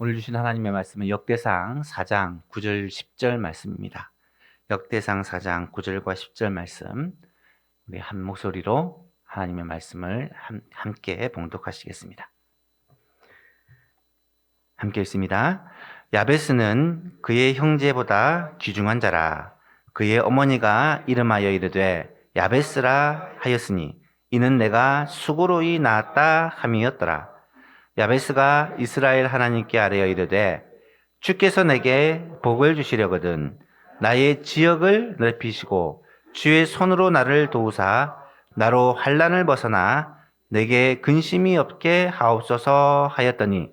오늘 주신 하나님의 말씀은 역대상 4장 9절 10절 말씀입니다. 역대상 4장 9절과 10절 말씀, 우리 한 목소리로 하나님의 말씀을 함께 봉독하시겠습니다. 함께 읽습니다. 야베스는 그의 형제보다 귀중한 자라. 그의 어머니가 이름하여 이르되 야베스라 하였으니 이는 내가 수고로이 낳았다 함이었더라. 야베스가 이스라엘 하나님께 아뢰어 이르되 주께서 내게 복을 주시려거든 나의 지역을 넓히시고 주의 손으로 나를 도우사 나로 환난을 벗어나 내게 근심이 없게 하옵소서 하였더니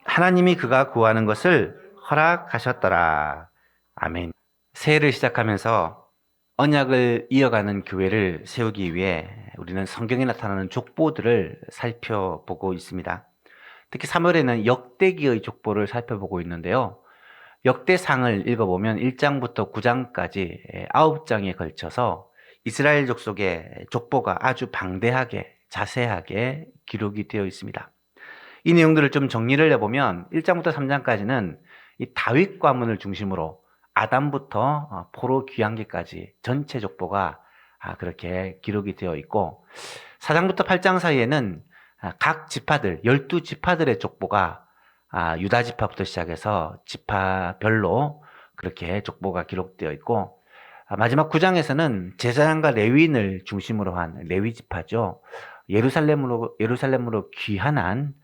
하나님이 그가 구하는 것을 허락하셨더라. 아멘. 새해를 시작하면서 언약을 이어가는 교회를 세우기 위해 우리는 성경에 나타나는 족보들을 살펴보고 있습니다. 특히 3월에는 역대기의 족보를 살펴보고 있는데요. 역대상을 읽어보면 1장부터 9장까지 9장에 걸쳐서 이스라엘 족속의 족보가 아주 방대하게 자세하게 기록이 되어 있습니다. 이 내용들을 좀 정리를 해보면 1장부터 3장까지는 이 다윗 가문을 중심으로 아담부터 포로 귀환기까지 전체 족보가 그렇게 기록이 되어 있고 4장부터 8장 사이에는 각 지파들, 12지파들의 족보가 유다 지파부터 시작해서 지파별로 그렇게 족보가 기록되어 있고 마지막 9장에서는 제사장과 레위인을 중심으로 한 레위 지파죠. 예루살렘으로 귀환한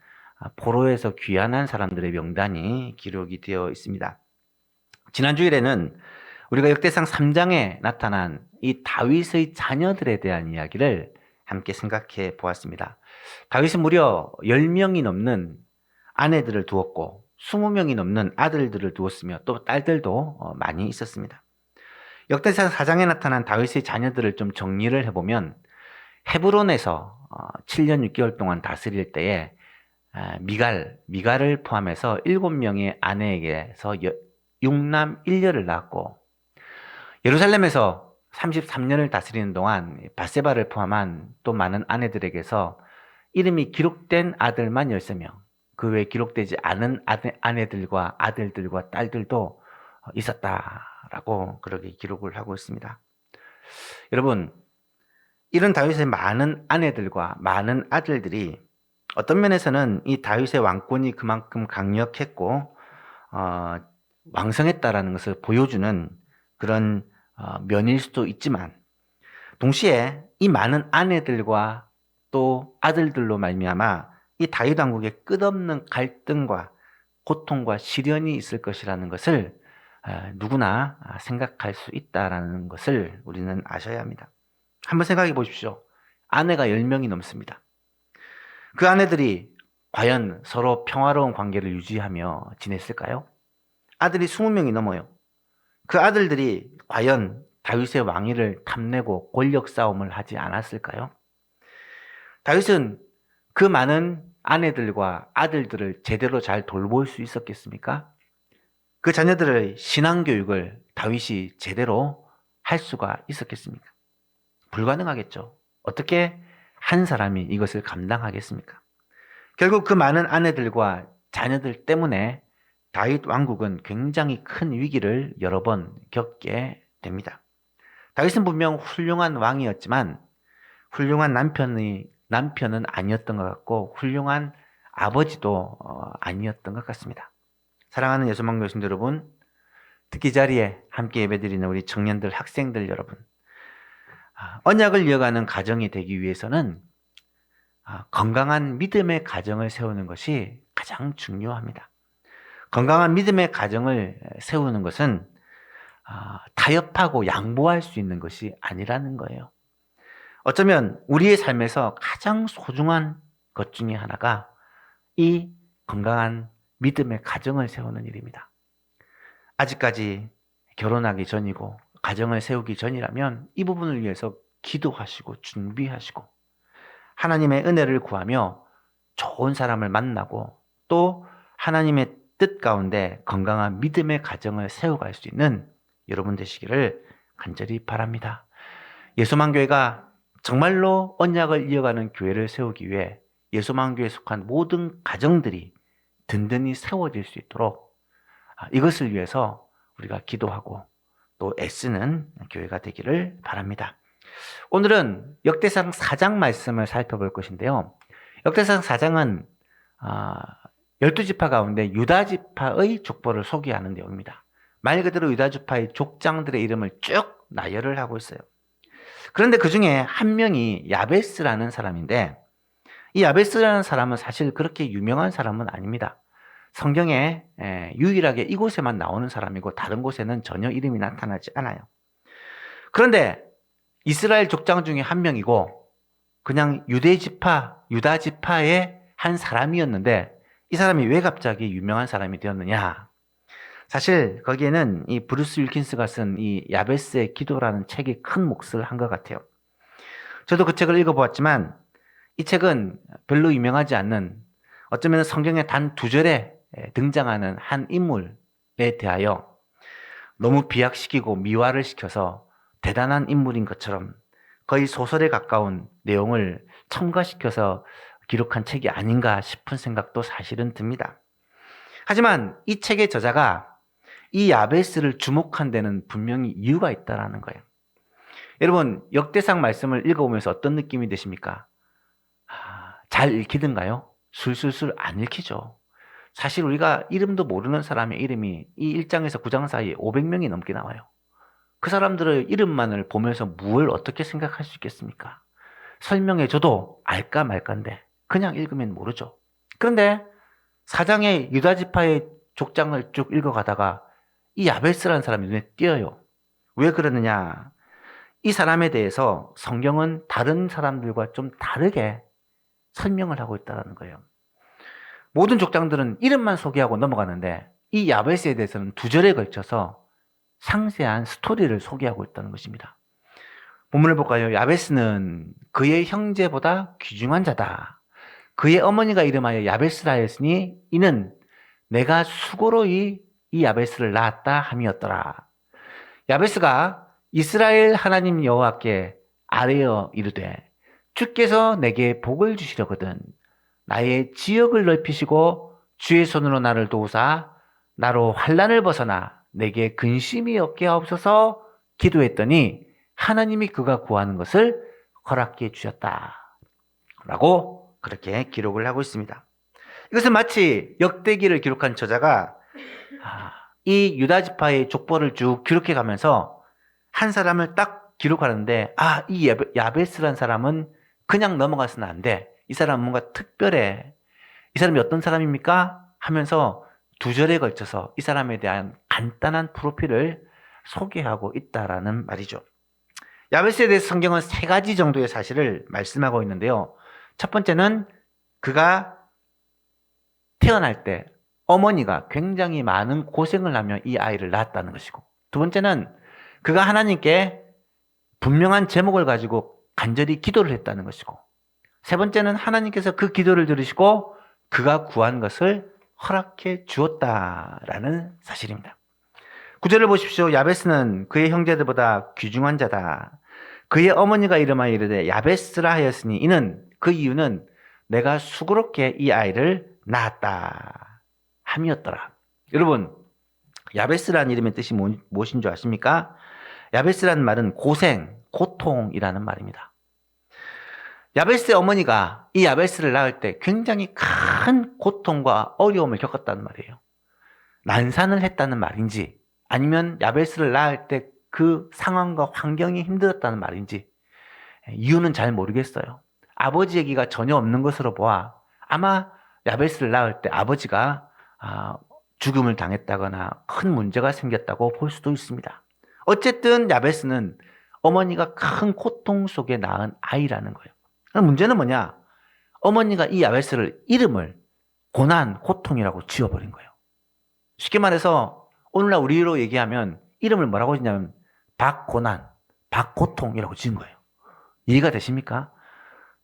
포로에서 귀환한 사람들의 명단이 기록이 되어 있습니다. 지난 주일에는 우리가 역대상 3장에 나타난 이 다윗의 자녀들에 대한 이야기를 함께 생각해 보았습니다. 다윗은 무려 10명이 넘는 아내들을 두었고 20명이 넘는 아들들을 두었으며 또 딸들도 많이 있었습니다. 역대상 4장에 나타난 다윗의 자녀들을 좀 정리를 해보면 헤브론에서 7년 6개월 동안 다스릴 때에 미갈을 포함해서 7명의 아내에게서 6남 1녀를 낳았고 예루살렘에서 33년을 다스리는 동안 바세바를 포함한 또 많은 아내들에게서 이름이 기록된 아들만 13명, 그 외에 기록되지 않은 아내들과 아들들과 딸들도 있었다라고 그렇게 기록을 하고 있습니다. 여러분, 이런 다윗의 많은 아내들과 많은 아들들이 어떤 면에서는 이 다윗의 왕권이 그만큼 강력했고 왕성했다라는 것을 보여주는 그런 면일 수도 있지만 동시에 이 많은 아내들과 또 아들들로 말미암아 이 다윗 왕국에 끝없는 갈등과 고통과 시련이 있을 것이라는 것을 누구나 생각할 수 있다라는 것을 우리는 아셔야 합니다. 한번 생각해 보십시오. 아내가 10명이 넘습니다. 그 아내들이 과연 서로 평화로운 관계를 유지하며 지냈을까요? 아들이 20명이 넘어요. 그 아들들이 과연 다윗의 왕위를 탐내고 권력 싸움을 하지 않았을까요? 다윗은 그 많은 아내들과 아들들을 제대로 잘 돌볼 수 있었겠습니까? 그 자녀들의 신앙교육을 다윗이 제대로 할 수가 있었겠습니까? 불가능하겠죠. 어떻게 한 사람이 이것을 감당하겠습니까? 결국 그 많은 아내들과 자녀들 때문에 다윗 왕국은 굉장히 큰 위기를 여러 번 겪게 됩니다. 다윗은 분명 훌륭한 왕이었지만 훌륭한 남편은 아니었던 것 같고 훌륭한 아버지도 아니었던 것 같습니다. 사랑하는 예수망 교신들 여러분, 특히 이 자리에 함께 예배드리는 우리 청년들, 학생들 여러분, 언약을 이어가는 가정이 되기 위해서는 건강한 믿음의 가정을 세우는 것이 가장 중요합니다. 건강한 믿음의 가정을 세우는 것은 타협하고 양보할 수 있는 것이 아니라는 거예요. 어쩌면 우리의 삶에서 가장 소중한 것 중에 하나가 이 건강한 믿음의 가정을 세우는 일입니다. 아직까지 결혼하기 전이고 가정을 세우기 전이라면 이 부분을 위해서 기도하시고 준비하시고 하나님의 은혜를 구하며 좋은 사람을 만나고 또 하나님의 뜻 가운데 건강한 믿음의 가정을 세워갈 수 있는 여러분 되시기를 간절히 바랍니다. 예수만교회가 정말로 언약을 이어가는 교회를 세우기 위해 예수만교회에 속한 모든 가정들이 든든히 세워질 수 있도록 이것을 위해서 우리가 기도하고 또 애쓰는 교회가 되기를 바랍니다. 오늘은 역대상 4장 말씀을 살펴볼 것인데요. 역대상 4장은 12지파 가운데 유다지파의 족보를 소개하는 내용입니다. 말 그대로 유다지파의 족장들의 이름을 쭉 나열을 하고 있어요. 그런데 그 중에 한 명이 야베스라는 사람인데, 이 야베스라는 사람은 사실 그렇게 유명한 사람은 아닙니다. 성경에 유일하게 이곳에만 나오는 사람이고 다른 곳에는 전혀 이름이 나타나지 않아요. 그런데 이스라엘 족장 중에 한 명이고 그냥 유다지파의 한 사람이었는데, 이 사람이 왜 갑자기 유명한 사람이 되었느냐? 사실 거기에는 이 브루스 윌킨스가 쓴 이 야베스의 기도라는 책이 큰 몫을 한 것 같아요. 저도 그 책을 읽어보았지만 이 책은 별로 유명하지 않는, 어쩌면 성경의 단 2절에 등장하는 한 인물에 대하여 너무 비약시키고 미화를 시켜서 대단한 인물인 것처럼 거의 소설에 가까운 내용을 첨가시켜서 기록한 책이 아닌가 싶은 생각도 사실은 듭니다. 하지만 이 책의 저자가 이 야베스를 주목한 데는 분명히 이유가 있다는 거예요. 여러분, 역대상 말씀을 읽어보면서 어떤 느낌이 드십니까? 잘 읽히던가요? 술술술 안 읽히죠. 사실 우리가 이름도 모르는 사람의 이름이 이 1장에서 9장 사이에 500명이 넘게 나와요. 그 사람들의 이름만을 보면서 뭘 어떻게 생각할 수 있겠습니까? 설명해줘도 알까 말까인데 그냥 읽으면 모르죠. 그런데 4장의 유다지파의 족장을 쭉 읽어가다가 이 야베스라는 사람이 눈에 띄어요. 왜 그러느냐? 이 사람에 대해서 성경은 다른 사람들과 좀 다르게 설명을 하고 있다는 거예요. 모든 족장들은 이름만 소개하고 넘어가는데 이 야베스에 대해서는 2절에 걸쳐서 상세한 스토리를 소개하고 있다는 것입니다. 본문을 볼까요? 야베스는 그의 형제보다 귀중한 자다. 그의 어머니가 이름하여 야베스라 하였으니 이는 내가 수고로이 이 야베스를 낳았다 함이었더라. 야베스가 이스라엘 하나님 여호와께 아뢰어 이르되 주께서 내게 복을 주시려거든 나의 지역을 넓히시고 주의 손으로 나를 도우사 나로 환난을 벗어나 내게 근심이 없게 하옵소서 기도했더니 하나님이 그가 구하는 것을 허락해 주셨다. 라고 그렇게 기록을 하고 있습니다. 이것은 마치 역대기를 기록한 저자가 이 유다지파의 족보를 쭉 기록해 가면서 한 사람을 딱 기록하는데, 이 야베스라는 사람은 그냥 넘어가서는 안 돼. 이 사람은 뭔가 특별해. 이 사람이 어떤 사람입니까? 하면서 2절에 걸쳐서 이 사람에 대한 간단한 프로필을 소개하고 있다라는 말이죠. 야베스에 대해서 성경은 3가지 정도의 사실을 말씀하고 있는데요. 첫 번째는 그가 태어날 때 어머니가 굉장히 많은 고생을 하며 이 아이를 낳았다는 것이고, 두 번째는 그가 하나님께 분명한 제목을 가지고 간절히 기도를 했다는 것이고, 세 번째는 하나님께서 그 기도를 들으시고 그가 구한 것을 허락해 주었다라는 사실입니다. 9절을 보십시오. 야베스는 그의 형제들보다 귀중한 자다. 그의 어머니가 이름하여 이르되 야베스라 하였으니 이는 그 이유는 내가 수고롭게 이 아이를 낳았다 함이었더라. 여러분, 야베스라는 이름의 뜻이 무엇인 줄 아십니까? 야베스라는 말은 고생, 고통이라는 말입니다. 야베스의 어머니가 이 야베스를 낳을 때 굉장히 큰 고통과 어려움을 겪었다는 말이에요. 난산을 했다는 말인지 아니면 야베스를 낳을 때 그 상황과 환경이 힘들었다는 말인지 이유는 잘 모르겠어요. 아버지 얘기가 전혀 없는 것으로 보아 아마 야베스를 낳을 때 아버지가 죽음을 당했다거나 큰 문제가 생겼다고 볼 수도 있습니다. 어쨌든 야베스는 어머니가 큰 고통 속에 낳은 아이라는 거예요. 문제는 뭐냐? 어머니가 이 야베스를 이름을 고난, 고통이라고 지어버린 거예요. 쉽게 말해서 오늘날 우리로 얘기하면 이름을 뭐라고 짓냐면 박고난, 박고통이라고 지은 거예요. 이해가 되십니까?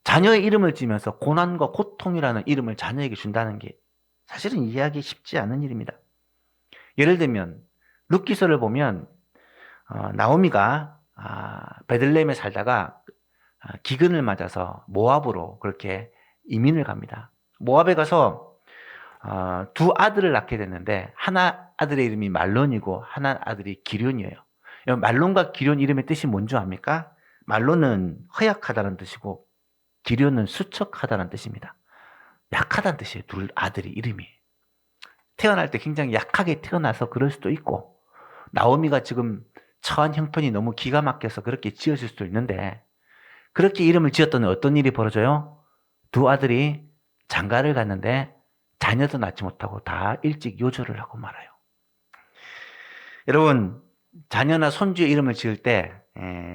자녀의 이름을 지으면서 고난과 고통이라는 이름을 자녀에게 준다는 게 사실은 이해하기 쉽지 않은 일입니다. 예를 들면 룻기서를 보면 나오미가 베들레헴에 살다가 기근을 맞아서 모압으로 그렇게 이민을 갑니다. 모압에 가서 두 아들을 낳게 됐는데 하나 아들의 이름이 말론이고 하나 아들이 기럨이에요. 말론과 기럨 이름의 뜻이 뭔지 압니까? 말론은 허약하다는 뜻이고 기럨은 수척하다는 뜻입니다. 약하다는 뜻이에요. 둘 아들이 이름이. 태어날 때 굉장히 약하게 태어나서 그럴 수도 있고 나오미가 지금 처한 형편이 너무 기가 막혀서 그렇게 지었을 수도 있는데 그렇게 이름을 지었더니 어떤 일이 벌어져요? 두 아들이 장가를 갔는데 자녀도 낳지 못하고 다 일찍 요절을 하고 말아요. 여러분 자녀나 손주의 이름을 지을 때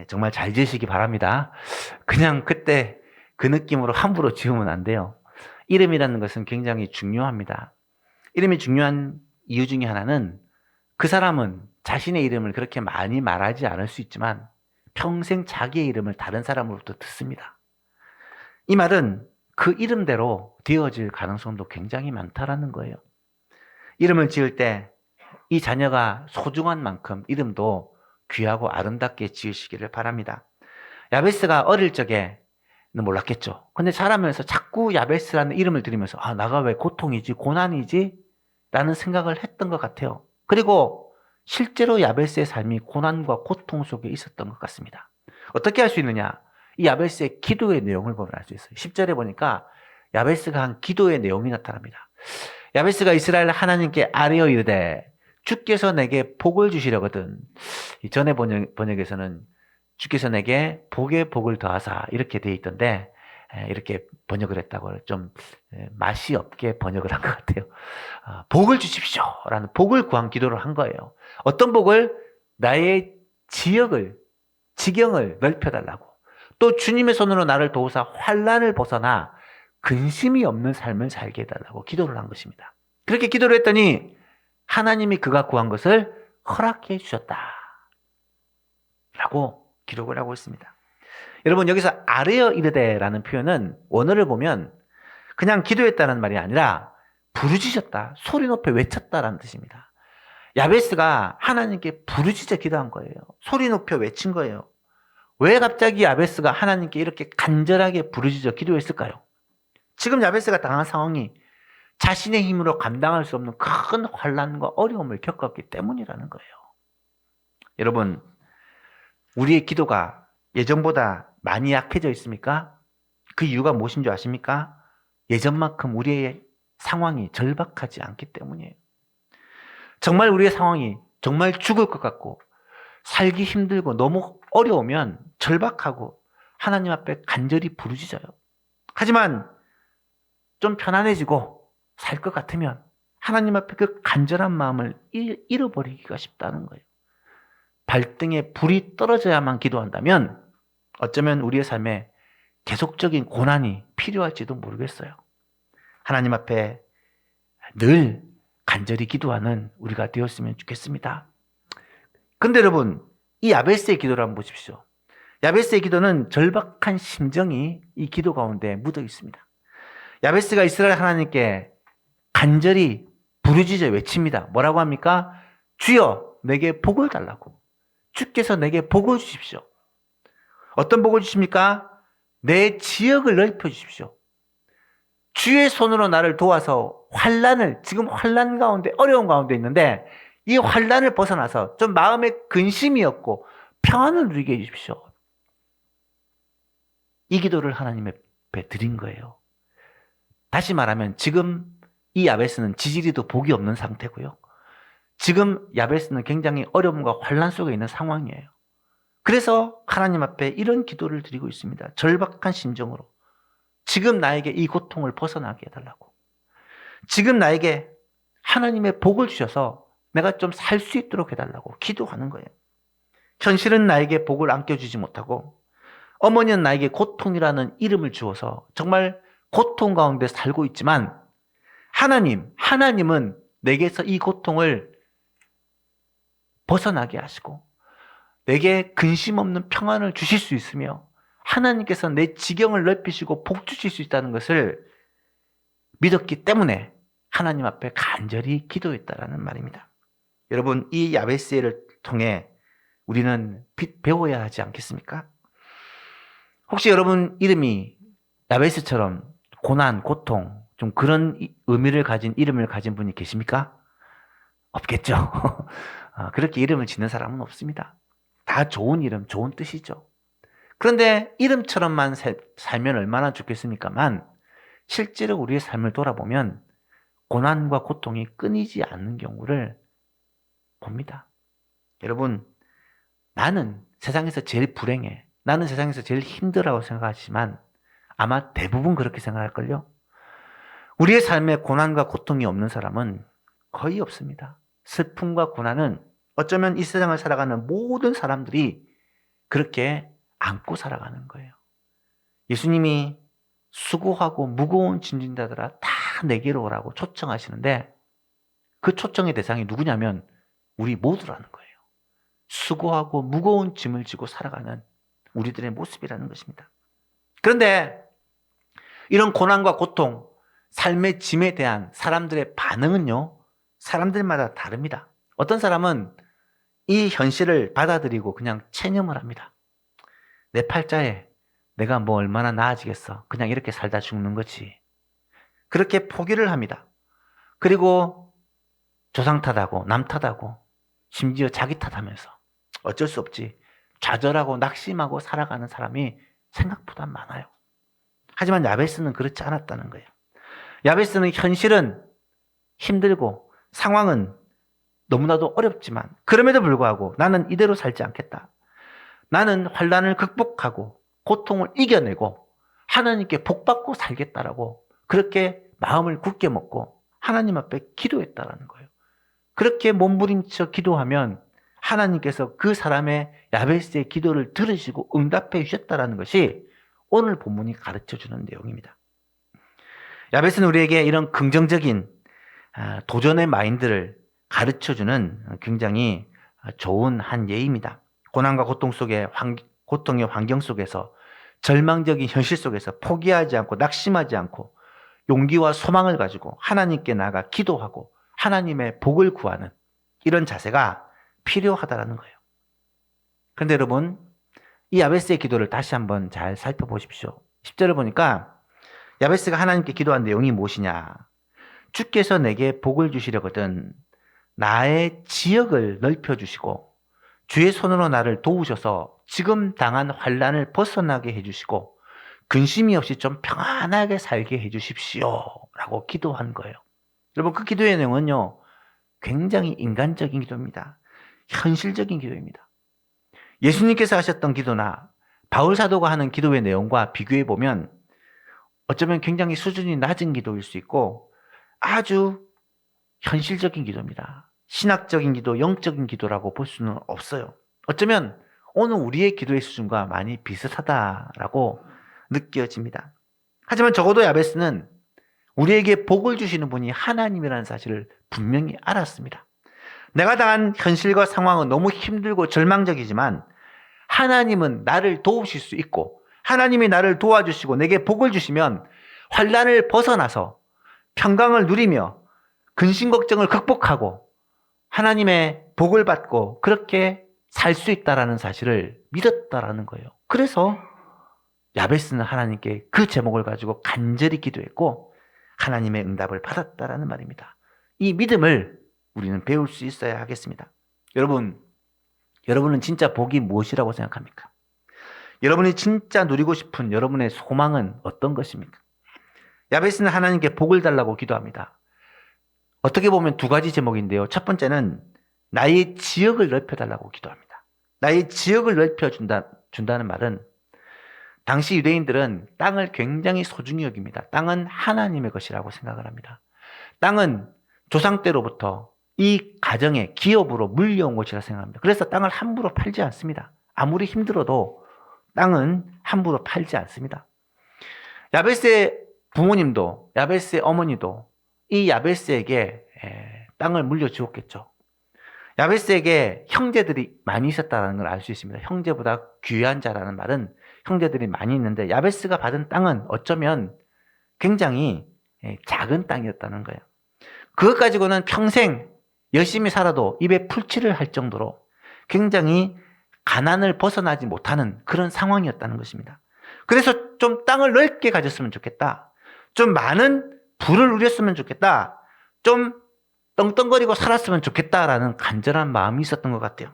정말 잘 지으시기 바랍니다. 그냥 그때 그 느낌으로 함부로 지으면 안 돼요. 이름이라는 것은 굉장히 중요합니다. 이름이 중요한 이유 중에 하나는 그 사람은 자신의 이름을 그렇게 많이 말하지 않을 수 있지만 평생 자기의 이름을 다른 사람으로부터 듣습니다. 이 말은 그 이름대로 되어질 가능성도 굉장히 많다라는 거예요. 이름을 지을 때 이 자녀가 소중한 만큼 이름도 귀하고 아름답게 지으시기를 바랍니다. 야베스가 어릴 적에는 몰랐겠죠. 근데 자라면서 자꾸 야베스라는 이름을 들으면서 나가 왜 고통이지 고난이지 라는 생각을 했던 것 같아요. 그리고 실제로 야베스의 삶이 고난과 고통 속에 있었던 것 같습니다. 어떻게 할 수 있느냐? 이 야베스의 기도의 내용을 보면 알 수 있어요. 10절에 보니까 야베스가 한 기도의 내용이 나타납니다. 야베스가 이스라엘 하나님께 아뢰어 이르되 주께서 내게 복을 주시려거든. 전에 번역에서는 주께서 내게 복에 복을 더하사 이렇게 돼 있던데 이렇게 번역을 했다고 좀 맛이 없게 번역을 한 것 같아요. 복을 주십시오 라는 복을 구한 기도를 한 거예요. 어떤 복을? 나의 지경을 넓혀달라고. 또 주님의 손으로 나를 도우사 환난을 벗어나 근심이 없는 삶을 살게 해달라고 기도를 한 것입니다. 그렇게 기도를 했더니 하나님이 그가 구한 것을 허락해 주셨다 라고 기록을 하고 있습니다. 여러분 여기서 아뢰어 이르되라는 표현은 원어를 보면 그냥 기도했다는 말이 아니라 부르짖었다, 소리 높여 외쳤다라는 뜻입니다. 야베스가 하나님께 부르짖어 기도한 거예요. 소리 높여 외친 거예요. 왜 갑자기 야베스가 하나님께 이렇게 간절하게 부르짖어 기도했을까요? 지금 야베스가 당한 상황이 자신의 힘으로 감당할 수 없는 큰 환난과 어려움을 겪었기 때문이라는 거예요. 여러분, 우리의 기도가 예전보다 많이 약해져 있습니까? 그 이유가 무엇인 줄 아십니까? 예전만큼 우리의 상황이 절박하지 않기 때문이에요. 정말 우리의 상황이 정말 죽을 것 같고 살기 힘들고 너무 어려우면 절박하고 하나님 앞에 간절히 부르짖어요. 하지만 좀 편안해지고 살 것 같으면 하나님 앞에 그 간절한 마음을 잃어버리기가 쉽다는 거예요. 발등에 불이 떨어져야만 기도한다면 어쩌면 우리의 삶에 계속적인 고난이 필요할지도 모르겠어요. 하나님 앞에 늘 간절히 기도하는 우리가 되었으면 좋겠습니다. 근데 여러분, 이 야베스의 기도를 한번 보십시오. 야베스의 기도는 절박한 심정이 이 기도 가운데 묻어 있습니다. 야베스가 이스라엘 하나님께 간절히 부르짖어 외칩니다. 뭐라고 합니까? 주여 내게 복을 달라고. 주께서 내게 복을 주십시오. 어떤 복을 주십니까? 내 지역을 넓혀 주십시오. 주의 손으로 나를 도와서 지금 환난 가운데 어려운 가운데 있는데 이 환난을 벗어나서 좀 마음에 근심이 없고 평안을 누리게 해주십시오. 이 기도를 하나님 앞에 드린 거예요. 다시 말하면 지금 이 야베스는 지지리도 복이 없는 상태고요. 지금 야베스는 굉장히 어려움과 환난 속에 있는 상황이에요. 그래서 하나님 앞에 이런 기도를 드리고 있습니다. 절박한 심정으로. 지금 나에게 이 고통을 벗어나게 해달라고. 지금 나에게 하나님의 복을 주셔서 내가 좀 살 수 있도록 해달라고 기도하는 거예요. 현실은 나에게 복을 안겨주지 못하고 어머니는 나에게 고통이라는 이름을 주어서 정말 고통 가운데 살고 있지만 하나님은 내게서 이 고통을 벗어나게 하시고 내게 근심 없는 평안을 주실 수 있으며 하나님께서 내 지경을 넓히시고 복 주실 수 있다는 것을 믿었기 때문에 하나님 앞에 간절히 기도했다라는 말입니다. 여러분, 이 야베스를 통해 우리는 배워야 하지 않겠습니까? 혹시 여러분 이름이 야베스처럼 고난, 고통, 좀 그런 의미를 가진 이름을 가진 분이 계십니까? 없겠죠. 그렇게 이름을 짓는 사람은 없습니다. 다 좋은 이름, 좋은 뜻이죠. 그런데 이름처럼만 살면 얼마나 좋겠습니까만 실제로 우리의 삶을 돌아보면 고난과 고통이 끊이지 않는 경우를 봅니다. 여러분, 나는 세상에서 제일 불행해. 나는 세상에서 제일 힘들다고 생각하지만 아마 대부분 그렇게 생각할걸요. 우리의 삶에 고난과 고통이 없는 사람은 거의 없습니다. 슬픔과 고난은 어쩌면 이 세상을 살아가는 모든 사람들이 그렇게 안고 살아가는 거예요. 예수님이 수고하고 무거운 짐진 자들아 다 내게로 오라고 초청하시는데 그 초청의 대상이 누구냐면 우리 모두라는 거예요. 수고하고 무거운 짐을 지고 살아가는 우리들의 모습이라는 것입니다. 그런데 이런 고난과 고통, 삶의 짐에 대한 사람들의 반응은요, 사람들마다 다릅니다. 어떤 사람은 이 현실을 받아들이고 그냥 체념을 합니다. 내 팔자에 내가 뭐 얼마나 나아지겠어. 그냥 이렇게 살다 죽는 거지. 그렇게 포기를 합니다. 그리고 조상 탓하고 남 탓하고 심지어 자기 탓하면서 어쩔 수 없지. 좌절하고 낙심하고 살아가는 사람이 생각보다 많아요. 하지만 야베스는 그렇지 않았다는 거예요. 야베스는 현실은 힘들고 상황은 너무나도 어렵지만 그럼에도 불구하고 나는 이대로 살지 않겠다. 나는 환난을 극복하고 고통을 이겨내고 하나님께 복받고 살겠다라고 그렇게 마음을 굳게 먹고 하나님 앞에 기도했다라는 거예요. 그렇게 몸부림쳐 기도하면 하나님께서 그 사람의 야베스의 기도를 들으시고 응답해 주셨다라는 것이 오늘 본문이 가르쳐주는 내용입니다. 야베스는 우리에게 이런 긍정적인 도전의 마인드를 가르쳐주는 굉장히 좋은 한 예입니다. 고난과 고통 속에 고통의 환경 속에서 절망적인 현실 속에서 포기하지 않고 낙심하지 않고 용기와 소망을 가지고 하나님께 나아가 기도하고 하나님의 복을 구하는 이런 자세가 필요하다는 거예요. 그런데 여러분, 이 야베스의 기도를 다시 한번 잘 살펴보십시오. 10절을 보니까 야베스가 하나님께 기도한 내용이 무엇이냐? 주께서 내게 복을 주시려거든 나의 지역을 넓혀주시고 주의 손으로 나를 도우셔서 지금 당한 환난을 벗어나게 해주시고 근심이 없이 좀 평안하게 살게 해주십시오 라고 기도한 거예요. 여러분, 그 기도의 내용은요 굉장히 인간적인 기도입니다. 현실적인 기도입니다. 예수님께서 하셨던 기도나 바울 사도가 하는 기도의 내용과 비교해 보면 어쩌면 굉장히 수준이 낮은 기도일 수 있고 아주 현실적인 기도입니다. 신학적인 기도, 영적인 기도라고 볼 수는 없어요. 어쩌면 오늘 우리의 기도의 수준과 많이 비슷하다라고 느껴집니다. 하지만 적어도 야베스는 우리에게 복을 주시는 분이 하나님이라는 사실을 분명히 알았습니다. 내가 당한 현실과 상황은 너무 힘들고 절망적이지만 하나님은 나를 도우실 수 있고 하나님이 나를 도와주시고 내게 복을 주시면 환난을 벗어나서 평강을 누리며 근심 걱정을 극복하고 하나님의 복을 받고 그렇게 살 수 있다라는 사실을 믿었다라는 거예요. 그래서 야베스는 하나님께 그 제목을 가지고 간절히 기도했고 하나님의 응답을 받았다라는 말입니다. 이 믿음을 우리는 배울 수 있어야 하겠습니다. 여러분은 진짜 복이 무엇이라고 생각합니까? 여러분이 진짜 누리고 싶은 여러분의 소망은 어떤 것입니까? 야베스는 하나님께 복을 달라고 기도합니다. 어떻게 보면 두 가지 제목인데요. 첫 번째는 나의 지역을 넓혀달라고 기도합니다. 나의 지역을 넓혀준다는 말은 당시 유대인들은 땅을 굉장히 소중히 여깁니다. 땅은 하나님의 것이라고 생각을 합니다. 땅은 조상 때로부터 이 가정의 기업으로 물려온 것이라 생각합니다. 그래서 땅을 함부로 팔지 않습니다. 아무리 힘들어도 땅은 함부로 팔지 않습니다. 야베스의 부모님도 야베스의 어머니도 이 야베스에게 땅을 물려주었겠죠. 야베스에게 형제들이 많이 있었다는 걸 알 수 있습니다. 형제보다 귀한 자라는 말은 형제들이 많이 있는데 야베스가 받은 땅은 어쩌면 굉장히 작은 땅이었다는 거예요. 그것 가지고는 평생 열심히 살아도 입에 풀칠을 할 정도로 굉장히 가난을 벗어나지 못하는 그런 상황이었다는 것입니다. 그래서 좀 땅을 넓게 가졌으면 좋겠다. 좀 많은 부를 누렸으면 좋겠다. 좀 떵떵거리고 살았으면 좋겠다라는 간절한 마음이 있었던 것 같아요.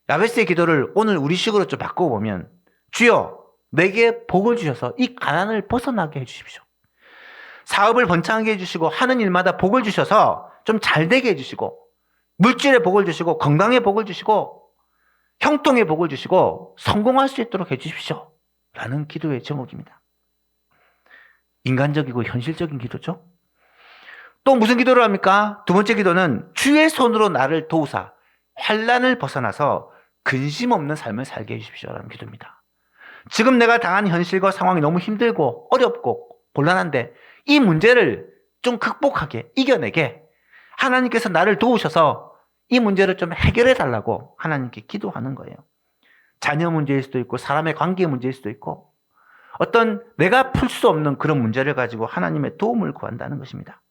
야베스의 기도를 오늘 우리식으로 좀 바꿔보면, 주여 내게 복을 주셔서 이 가난을 벗어나게 해주십시오. 사업을 번창하게 해주시고 하는 일마다 복을 주셔서 좀 잘되게 해주시고, 물질의 복을 주시고 건강의 복을 주시고 형통의 복을 주시고 성공할 수 있도록 해주십시오 라는 기도의 제목입니다. 인간적이고 현실적인 기도죠. 또 무슨 기도를 합니까? 두 번째 기도는 주의 손으로 나를 도우사 환난을 벗어나서 근심 없는 삶을 살게 해주십시오 라는 기도입니다. 지금 내가 당한 현실과 상황이 너무 힘들고 어렵고 곤란한데 이 문제를 좀 극복하게, 이겨내게 하나님께서 나를 도우셔서 이 문제를 좀 해결해 달라고 하나님께 기도하는 거예요. 자녀 문제일 수도 있고 사람의 관계 문제일 수도 있고 어떤 내가 풀 수 없는 그런 문제를 가지고 하나님의 도움을 구한다는 것입니다.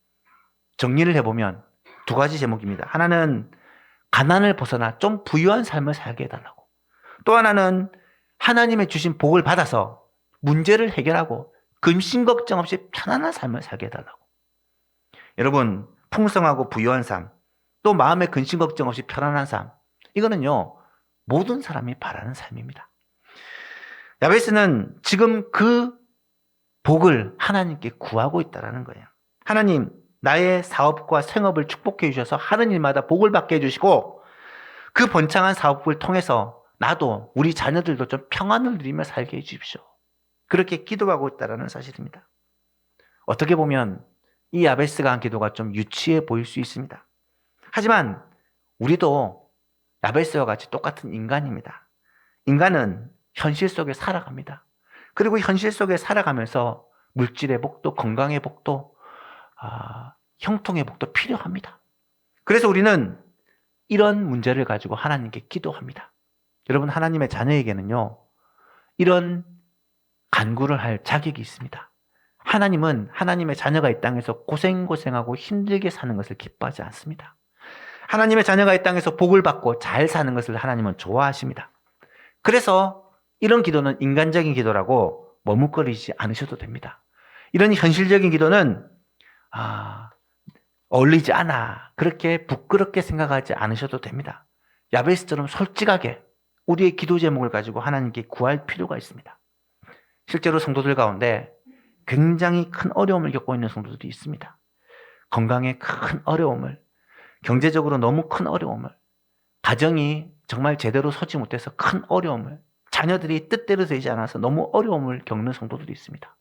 정리를 해보면 두 가지 제목입니다. 하나는 가난을 벗어나 좀 부유한 삶을 살게 해달라고, 또 하나는 하나님의 주신 복을 받아서 문제를 해결하고 근심 걱정 없이 편안한 삶을 살게 해달라고. 여러분, 풍성하고 부유한 삶, 또 마음의 근심 걱정 없이 편안한 삶, 이거는요 모든 사람이 바라는 삶입니다. 야베스는 지금 그 복을 하나님께 구하고 있다는 거예요. 하나님, 나의 사업과 생업을 축복해 주셔서 하는 일마다 복을 받게 해주시고 그 번창한 사업을 통해서 나도 우리 자녀들도 좀 평안을 누리며 살게 해주십시오. 그렇게 기도하고 있다는 사실입니다. 어떻게 보면 이 야베스가 한 기도가 좀 유치해 보일 수 있습니다. 하지만 우리도 야베스와 같이 똑같은 인간입니다. 인간은 현실 속에 살아갑니다. 그리고 현실 속에 살아가면서 물질의 복도, 건강의 복도, 형통의 복도 필요합니다. 그래서 우리는 이런 문제를 가지고 하나님께 기도합니다. 여러분, 하나님의 자녀에게는요 이런 간구를 할 자격이 있습니다. 하나님은 하나님의 자녀가 이 땅에서 고생하고 힘들게 사는 것을 기뻐하지 않습니다. 하나님의 자녀가 이 땅에서 복을 받고 잘 사는 것을 하나님은 좋아하십니다. 그래서 이런 기도는 인간적인 기도라고 머뭇거리지 않으셔도 됩니다. 이런 현실적인 기도는 어울리지 않아, 그렇게 부끄럽게 생각하지 않으셔도 됩니다. 야베스처럼 솔직하게 우리의 기도 제목을 가지고 하나님께 구할 필요가 있습니다. 실제로 성도들 가운데 굉장히 큰 어려움을 겪고 있는 성도들이 있습니다. 건강에 큰 어려움을, 경제적으로 너무 큰 어려움을, 가정이 정말 제대로 서지 못해서 큰 어려움을, 자녀들이 뜻대로 되지 않아서 너무 어려움을 겪는 성도들이 있습니다.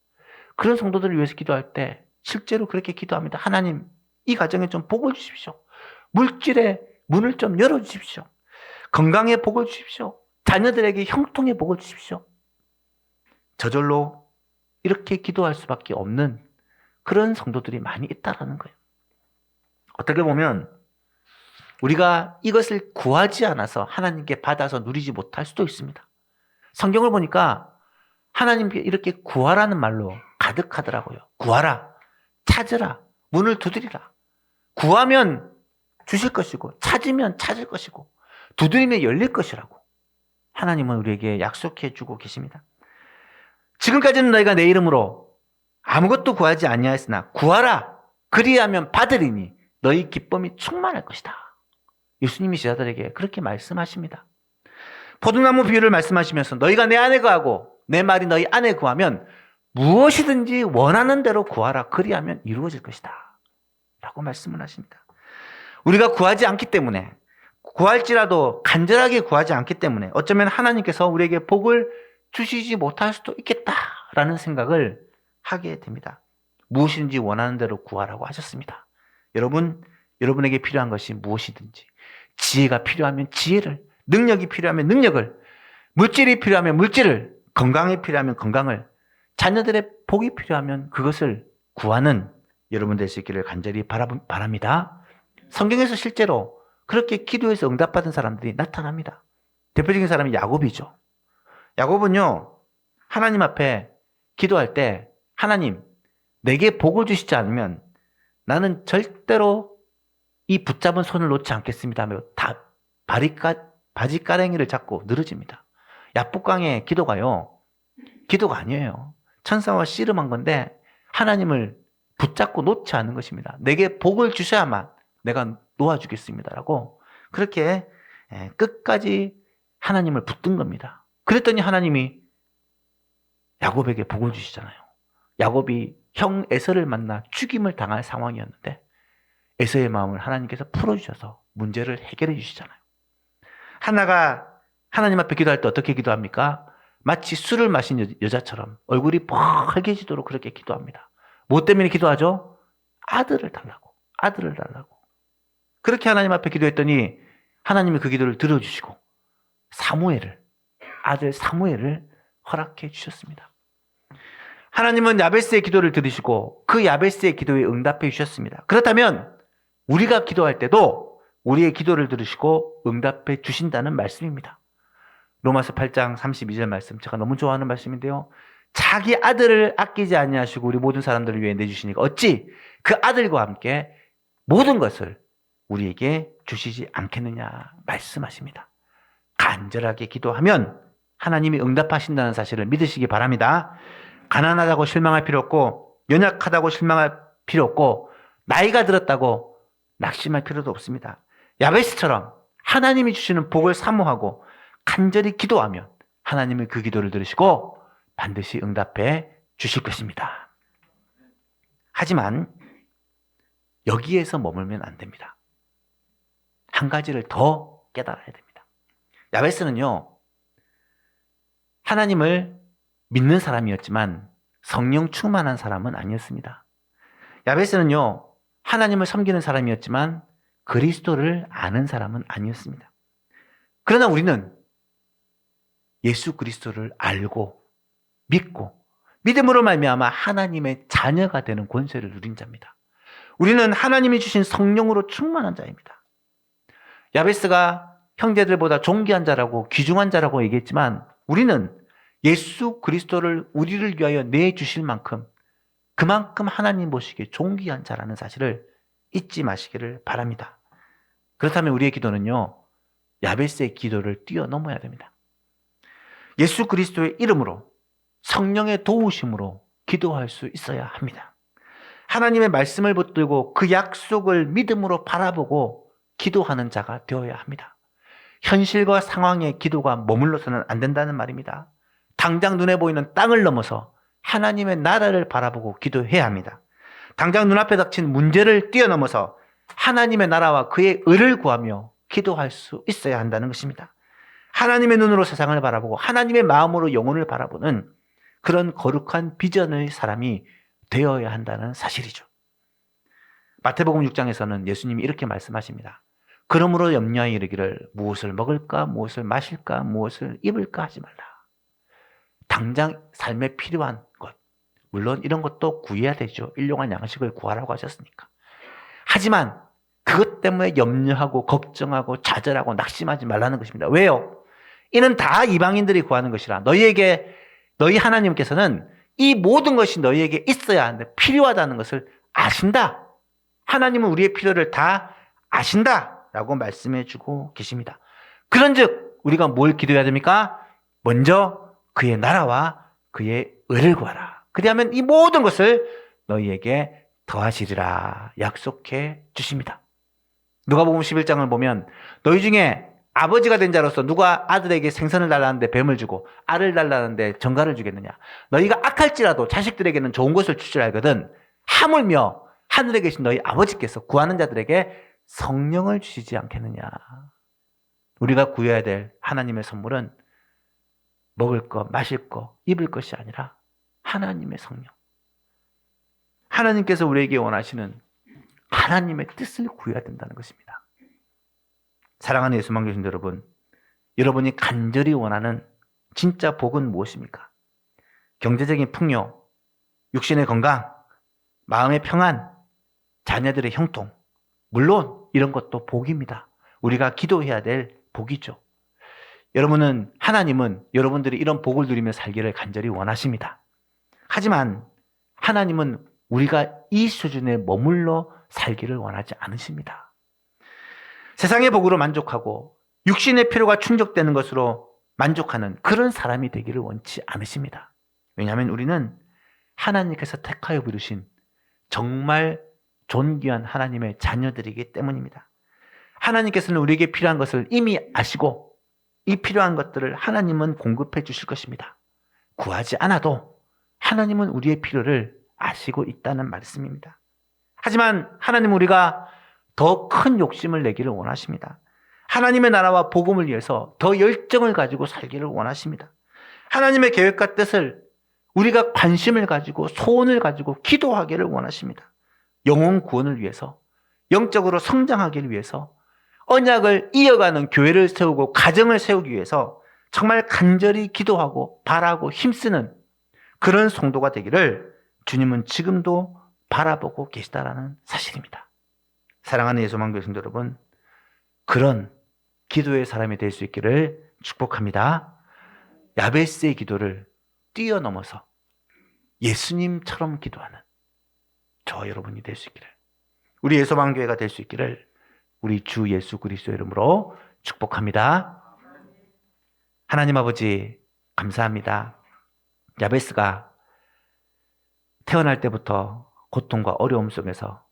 그런 성도들을 위해서 기도할 때 실제로 그렇게 기도합니다. 하나님, 이 가정에 좀 복을 주십시오. 물질의 문을 좀 열어주십시오. 건강에 복을 주십시오. 자녀들에게 형통의 복을 주십시오. 저절로 이렇게 기도할 수밖에 없는 그런 성도들이 많이 있다라는 거예요. 어떻게 보면 우리가 이것을 구하지 않아서 하나님께 받아서 누리지 못할 수도 있습니다. 성경을 보니까 하나님께 이렇게 구하라는 말로 가득하더라고요. 구하라, 찾으라, 문을 두드리라. 구하면 주실 것이고 찾으면 찾을 것이고 두드리면 열릴 것이라고 하나님은 우리에게 약속해 주고 계십니다. 지금까지는 너희가 내 이름으로 아무것도 구하지 아니하였으나 구하라, 그리하면 받으리니 너희 기쁨이 충만할 것이다. 예수님이 제자들에게 그렇게 말씀하십니다. 포도나무 비유를 말씀하시면서 너희가 내 안에 거하고 내 말이 너희 안에 거하면 무엇이든지 원하는 대로 구하라, 그리하면 이루어질 것이다 라고 말씀을 하십니다. 우리가 구하지 않기 때문에, 구할지라도 간절하게 구하지 않기 때문에 어쩌면 하나님께서 우리에게 복을 주시지 못할 수도 있겠다라는 생각을 하게 됩니다. 무엇이든지 원하는 대로 구하라고 하셨습니다. 여러분에게 필요한 것이 무엇이든지, 지혜가 필요하면 지혜를, 능력이 필요하면 능력을, 물질이 필요하면 물질을, 건강이 필요하면 건강을, 자녀들의 복이 필요하면 그것을 구하는 여러분 될 수 있기를 간절히 바랍니다. 성경에서 실제로 그렇게 기도해서 응답받은 사람들이 나타납니다. 대표적인 사람이 야곱이죠. 야곱은요, 하나님 앞에 기도할 때 하나님, 내게 복을 주시지 않으면 나는 절대로 이 붙잡은 손을 놓지 않겠습니다 하며 다 바지가랭이를 잡고 늘어집니다. 야복강의 기도가요, 기도가 아니에요. 천사와 씨름한 건데 하나님을 붙잡고 놓지 않는 것입니다. 내게 복을 주셔야만 내가 놓아주겠습니다라고 그렇게 끝까지 하나님을 붙든 겁니다. 그랬더니 하나님이 야곱에게 복을 주시잖아요. 야곱이 형 에서를 만나 죽임을 당할 상황이었는데 에서의 마음을 하나님께서 풀어주셔서 문제를 해결해 주시잖아요. 하나가 하나님 앞에 기도할 때 어떻게 기도합니까? 마치 술을 마신 여자처럼 얼굴이 빨개지도록 그렇게 기도합니다. 뭐 때문에 기도하죠? 아들을 달라고. 아들을 달라고. 그렇게 하나님 앞에 기도했더니 하나님이 그 기도를 들어주시고 아들 사무엘을 허락해 주셨습니다. 하나님은 야베스의 기도를 들으시고 그 야베스의 기도에 응답해 주셨습니다. 그렇다면 우리가 기도할 때도 우리의 기도를 들으시고 응답해 주신다는 말씀입니다. 로마서 8장 32절 말씀 제가 너무 좋아하는 말씀인데요. 자기 아들을 아끼지 아니하시고 우리 모든 사람들을 위해 내주시니까 어찌 그 아들과 함께 모든 것을 우리에게 주시지 않겠느냐 말씀하십니다. 간절하게 기도하면 하나님이 응답하신다는 사실을 믿으시기 바랍니다. 가난하다고 실망할 필요 없고 연약하다고 실망할 필요 없고 나이가 들었다고 낙심할 필요도 없습니다. 야베스처럼 하나님이 주시는 복을 사모하고 간절히 기도하면 하나님은 그 기도를 들으시고 반드시 응답해 주실 것입니다. 하지만 여기에서 머물면 안 됩니다. 한 가지를 더 깨달아야 됩니다. 야베스는요, 하나님을 믿는 사람이었지만 성령 충만한 사람은 아니었습니다. 야베스는요, 하나님을 섬기는 사람이었지만 그리스도를 아는 사람은 아니었습니다. 그러나 우리는 예수 그리스도를 알고 믿고 믿음으로 말미암아 하나님의 자녀가 되는 권세를 누린 자입니다. 우리는 하나님이 주신 성령으로 충만한 자입니다. 야베스가 형제들보다 존귀한 자라고 귀중한 자라고 얘기했지만 우리는 예수 그리스도를 우리를 위하여 내주실 만큼 그만큼 하나님 보시기에 존귀한 자라는 사실을 잊지 마시기를 바랍니다. 그렇다면 우리의 기도는요, 야베스의 기도를 뛰어넘어야 됩니다. 예수 그리스도의 이름으로 성령의 도우심으로 기도할 수 있어야 합니다. 하나님의 말씀을 붙들고 그 약속을 믿음으로 바라보고 기도하는 자가 되어야 합니다. 현실과 상황의 기도가 머물러서는 안 된다는 말입니다. 당장 눈에 보이는 땅을 넘어서 하나님의 나라를 바라보고 기도해야 합니다. 당장 눈앞에 닥친 문제를 뛰어넘어서 하나님의 나라와 그의 의를 구하며 기도할 수 있어야 한다는 것입니다. 하나님의 눈으로 세상을 바라보고 하나님의 마음으로 영혼을 바라보는 그런 거룩한 비전의 사람이 되어야 한다는 사실이죠. 마태복음 6장에서는 예수님이 이렇게 말씀하십니다. 그러므로 염려하여 이르기를 무엇을 먹을까, 무엇을 마실까, 무엇을 입을까 하지 말라. 당장 삶에 필요한 것, 물론 이런 것도 구해야 되죠. 일용할 양식을 구하라고 하셨으니까. 하지만 그것 때문에 염려하고 걱정하고 좌절하고 낙심하지 말라는 것입니다. 왜요? 이는 다 이방인들이 구하는 것이라. 너희 하나님께서는 이 모든 것이 너희에게 있어야 하는데 필요하다는 것을 아신다. 하나님은 우리의 필요를 다 아신다 라고 말씀해 주고 계십니다. 그런즉 우리가 뭘 기도해야 됩니까? 먼저 그의 나라와 그의 의를 구하라. 그리하면 이 모든 것을 너희에게 더하시리라 약속해 주십니다. 누가복음 11장을 보면 너희 중에 아버지가 된 자로서 누가 아들에게 생선을 달라는데 뱀을 주고 알을 달라는데 정갈을 주겠느냐. 너희가 악할지라도 자식들에게는 좋은 것을 줄 줄 알거든. 하물며 하늘에 계신 너희 아버지께서 구하는 자들에게 성령을 주시지 않겠느냐. 우리가 구해야 될 하나님의 선물은 먹을 것, 마실 것, 입을 것이 아니라 하나님의 성령. 하나님께서 우리에게 원하시는 하나님의 뜻을 구해야 된다는 것입니다. 사랑하는 예수만 교신 여러분, 여러분이 간절히 원하는 진짜 복은 무엇입니까? 경제적인 풍요, 육신의 건강, 마음의 평안, 자녀들의 형통, 물론 이런 것도 복입니다. 우리가 기도해야 될 복이죠. 하나님은 여러분들이 이런 복을 누리며 살기를 간절히 원하십니다. 하지만 하나님은 우리가 이 수준에 머물러 살기를 원하지 않으십니다. 세상의 복으로 만족하고 육신의 필요가 충족되는 것으로 만족하는 그런 사람이 되기를 원치 않으십니다. 왜냐하면 우리는 하나님께서 택하여 부르신 정말 존귀한 하나님의 자녀들이기 때문입니다. 하나님께서는 우리에게 필요한 것을 이미 아시고 이 필요한 것들을 하나님은 공급해 주실 것입니다. 구하지 않아도 하나님은 우리의 필요를 아시고 있다는 말씀입니다. 하지만 하나님은 우리가 더 큰 욕심을 내기를 원하십니다. 하나님의 나라와 복음을 위해서 더 열정을 가지고 살기를 원하십니다. 하나님의 계획과 뜻을 우리가 관심을 가지고 소원을 가지고 기도하기를 원하십니다. 영혼 구원을 위해서, 영적으로 성장하기를 위해서, 언약을 이어가는 교회를 세우고 가정을 세우기 위해서 정말 간절히 기도하고 바라고 힘쓰는 그런 성도가 되기를 주님은 지금도 바라보고 계시다라는 사실입니다. 사랑하는 예수만교회 성도 여러분, 그런 기도의 사람이 될 수 있기를 축복합니다. 야베스의 기도를 뛰어넘어서 예수님처럼 기도하는 저 여러분이 될 수 있기를, 우리 예수만교회가 될 수 있기를 우리 주 예수 그리스도의 이름으로 축복합니다. 하나님 아버지 감사합니다. 야베스가 태어날 때부터 고통과 어려움 속에서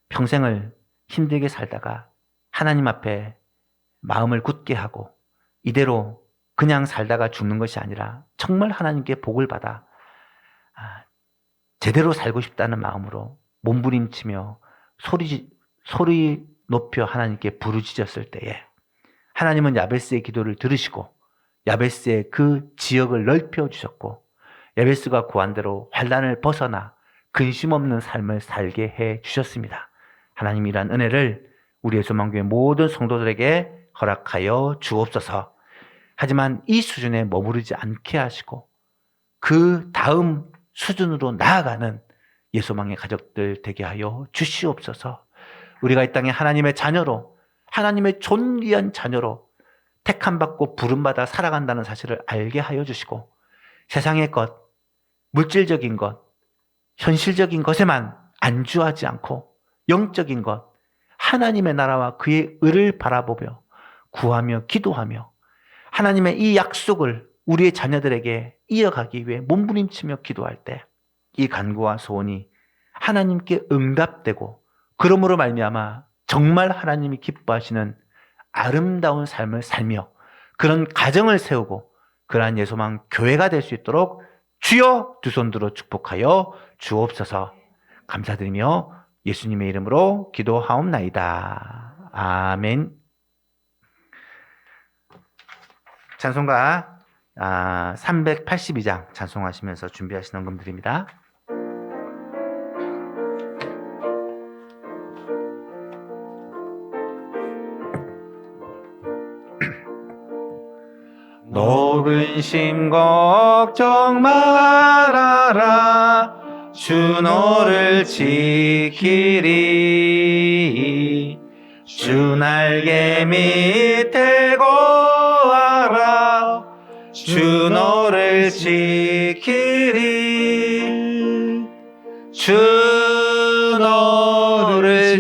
평생을 힘들게 살다가 하나님 앞에 마음을 굳게 하고 이대로 그냥 살다가 죽는 것이 아니라 정말 하나님께 복을 받아 제대로 살고 싶다는 마음으로 몸부림치며 소리 높여 하나님께 부르짖었을 때에 하나님은 야베스의 기도를 들으시고 야베스의 그 지역을 넓혀 주셨고 야베스가 구한 대로 환난을 벗어나 근심 없는 삶을 살게 해 주셨습니다. 하나님 이란 은혜를 우리 예수만교회 모든 성도들에게 허락하여 주옵소서. 하지만 이 수준에 머무르지 않게 하시고 그 다음 수준으로 나아가는 예수망의 가족들 되게 하여 주시옵소서. 우리가 이 땅에 하나님의 자녀로, 하나님의 존귀한 자녀로 택함받고 부름받아 살아간다는 사실을 알게 하여 주시고 세상의 것, 물질적인 것, 현실적인 것에만 안주하지 않고 영적인 것, 하나님의 나라와 그의 의를 바라보며 구하며 기도하며 하나님의 이 약속을 우리의 자녀들에게 이어가기 위해 몸부림치며 기도할 때 이 간구와 소원이 하나님께 응답되고 그러므로 말미암아 정말 하나님이 기뻐하시는 아름다운 삶을 살며 그런 가정을 세우고 그러한 예소망 교회가 될 수 있도록 주여 두 손 들어 축복하여 주옵소서. 감사드리며 예수님의 이름으로 기도하옵나이다. 아멘. 찬송가 382장 찬송하시면서 준비하시는 금들입니다. 노근심 걱정 말아라 주 너를 지키리 주 날개 밑에 거하라 주 너를 지키리 주 너를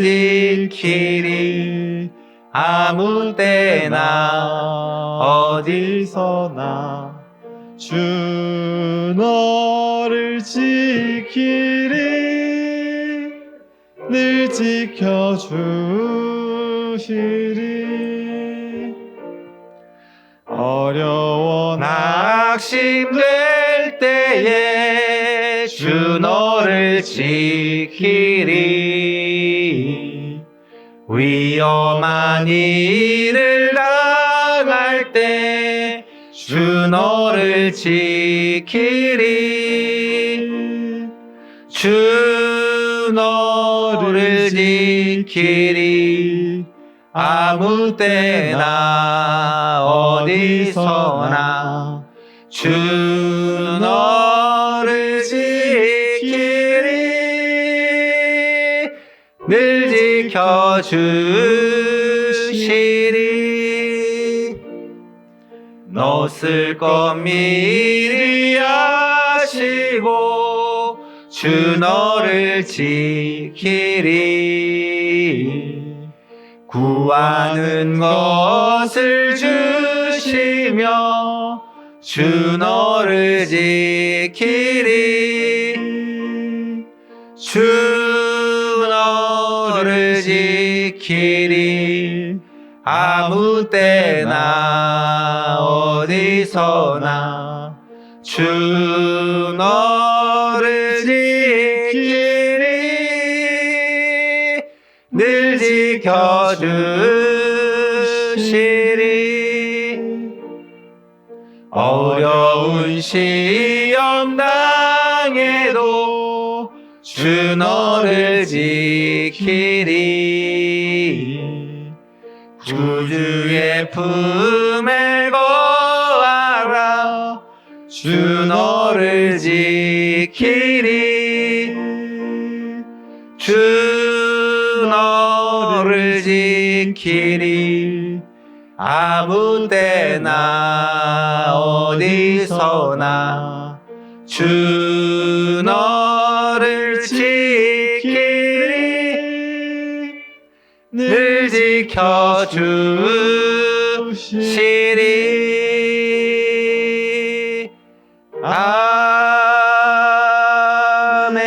지키리 아무 때나 어디서나 주 너를 지키리 늘 지켜주시리 어려워 낙심될 때에 주 너를 지키리 위험한 일을 당할 때 주 너를 지키리 주 너를 지키리 아무 때나 어디서나 주 너를 지키리 늘 지켜주시리 너 쓸 것 미리 아시고 주 너를 지키리 구하는 것을 주시며 주 너를 지키리 주 지키리 아무 때나 어디서나 주 너를 지키리 늘 지켜주시리 어려운 시험 당해도 주 너를 지키리 구주의 품에 거하라 주 너를 지키리 주 너를 지키리 아무 때나 어디서나 주 너를 지키리 늘 지켜주시리 아멘.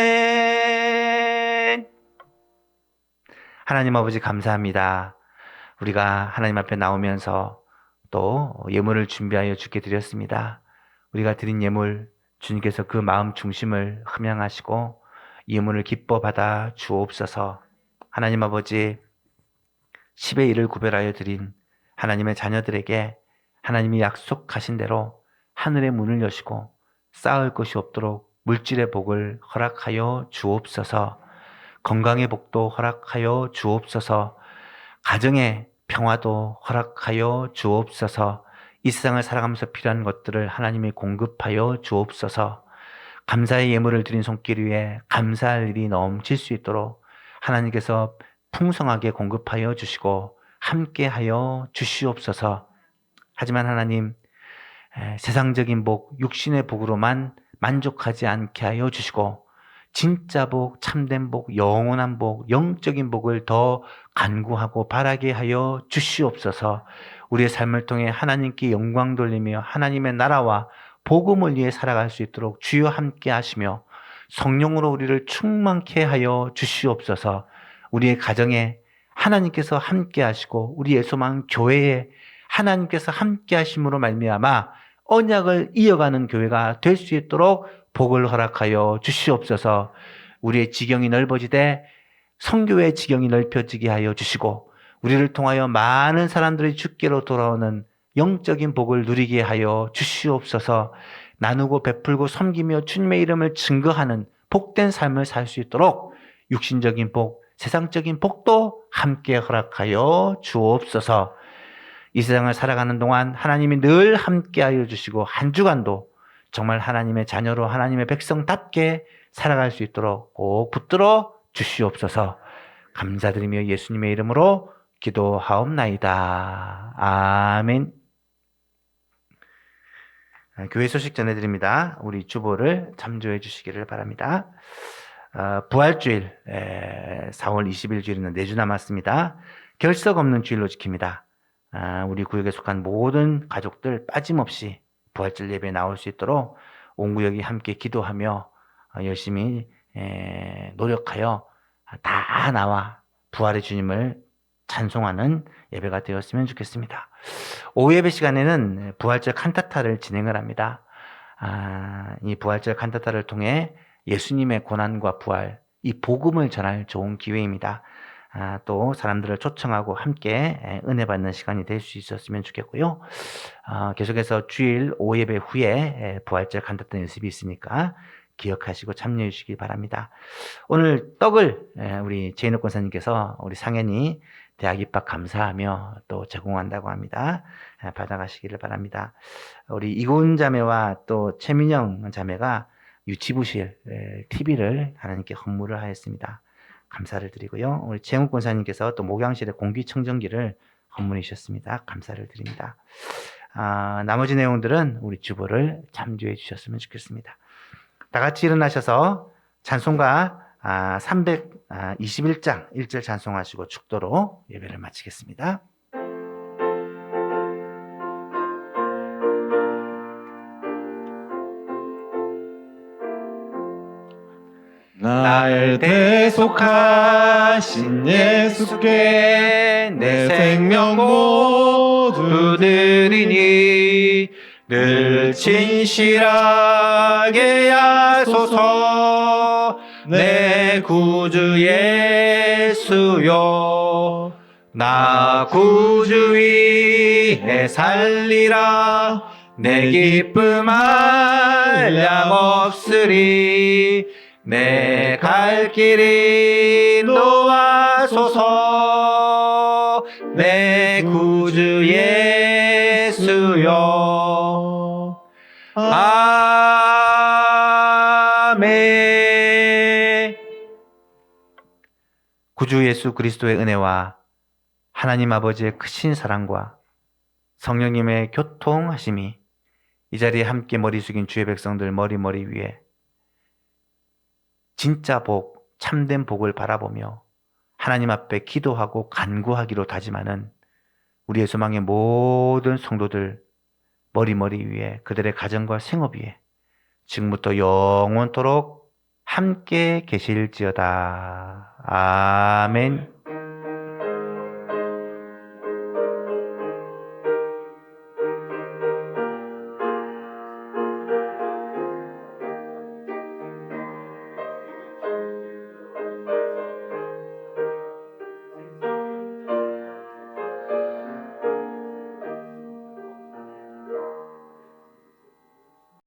하나님 아버지 감사합니다. 우리가 하나님 앞에 나오면서 또 예물을 준비하여 주께 드렸습니다. 우리가 드린 예물 주님께서 그 마음 중심을 흠양하시고 예물을 기뻐 받아 주옵소서. 하나님 아버지 10의 1을 구별하여 드린 하나님의 자녀들에게 하나님이 약속하신 대로 하늘의 문을 여시고 쌓을 것이 없도록 물질의 복을 허락하여 주옵소서. 건강의 복도 허락하여 주옵소서. 가정의 평화도 허락하여 주옵소서. 이 세상을 살아가면서 필요한 것들을 하나님이 공급하여 주옵소서. 감사의 예물을 드린 손길 위에 감사할 일이 넘칠 수 있도록 하나님께서 풍성하게 공급하여 주시고 함께하여 주시옵소서. 하지만 하나님, 세상적인 복, 육신의 복으로만 만족하지 않게 하여 주시고 진짜 복, 참된 복, 영원한 복, 영적인 복을 더 간구하고 바라게 하여 주시옵소서. 우리의 삶을 통해 하나님께 영광 돌리며 하나님의 나라와 복음을 위해 살아갈 수 있도록 주여 함께 하시며 성령으로 우리를 충만케 하여 주시옵소서. 우리의 가정에 하나님께서 함께 하시고 우리의 소망 교회에 하나님께서 함께 하심으로 말미암아 언약을 이어가는 교회가 될 수 있도록 복을 허락하여 주시옵소서. 우리의 지경이 넓어지되 성교의 지경이 넓혀지게 하여 주시고 우리를 통하여 많은 사람들이 주께로 돌아오는 영적인 복을 누리게 하여 주시옵소서. 나누고 베풀고 섬기며 주님의 이름을 증거하는 복된 삶을 살 수 있도록 육신적인 복, 세상적인 복도 함께 허락하여 주옵소서. 이 세상을 살아가는 동안 하나님이 늘 함께하여 주시고 한 주간도 정말 하나님의 자녀로 하나님의 백성답게 살아갈 수 있도록 꼭 붙들어 주시옵소서. 감사드리며 예수님의 이름으로 기도하옵나이다. 아멘. 교회 소식 전해드립니다. 우리 주보를 참조해 주시기를 바랍니다. 부활주일 4월 20일 주일은 4주 남았습니다. 결석 없는 주일로 지킵니다. 우리 구역에 속한 모든 가족들 빠짐없이 부활절 예배에 나올 수 있도록 온 구역이 함께 기도하며 열심히 노력하여 다 나와 부활의 주님을 찬송하는 예배가 되었으면 좋겠습니다. 오후 예배 시간에는 부활절 칸타타를 진행을 합니다. 이 부활절 칸타타를 통해 예수님의 고난과 부활, 이 복음을 전할 좋은 기회입니다. 또 사람들을 초청하고 함께 은혜 받는 시간이 될 수 있었으면 좋겠고요. 계속해서 주일 오후 예배 후에 부활절 칸타타 연습이 있으니까 기억하시고 참여해 주시기 바랍니다. 오늘 떡을 우리 제인욱 권사님께서 우리 상현이 대학 입학 감사하며 또 제공한다고 합니다. 받아가시기를 바랍니다. 우리 이고은 자매와 또 최민영 자매가 유치부실 TV를 하나님께 헌물을 하였습니다. 감사를 드리고요. 우리 재욱 권사님께서 또 목양실에 공기청정기를 헌물해 주셨습니다. 감사를 드립니다. 나머지 내용들은 우리 주보를 참조해 주셨으면 좋겠습니다. 다 같이 일어나셔서 찬송가 321장 1절 찬송하시고 축도로 예배를 마치겠습니다. 나 날 대속하신 예수께 내 생명 모두 드리니 늘 진실하게 하소서. 내 구주 예수여, 나 구주 위에 살리라. 내 기쁨 한량없으리. 내 갈 길이 놓아소서. 내 구주 예수여. 아멘. 구주 예수 그리스도의 은혜와 하나님 아버지의 크신 사랑과 성령님의 교통하심이 이 자리에 함께 머리 숙인 주의 백성들 머리 위에 진짜 복, 참된 복을 바라보며 하나님 앞에 기도하고 간구하기로 다짐하는 우리의 소망의 모든 성도들 머리 위에, 그들의 가정과 생업 위에 지금부터 영원토록 함께 계실지어다. 아멘.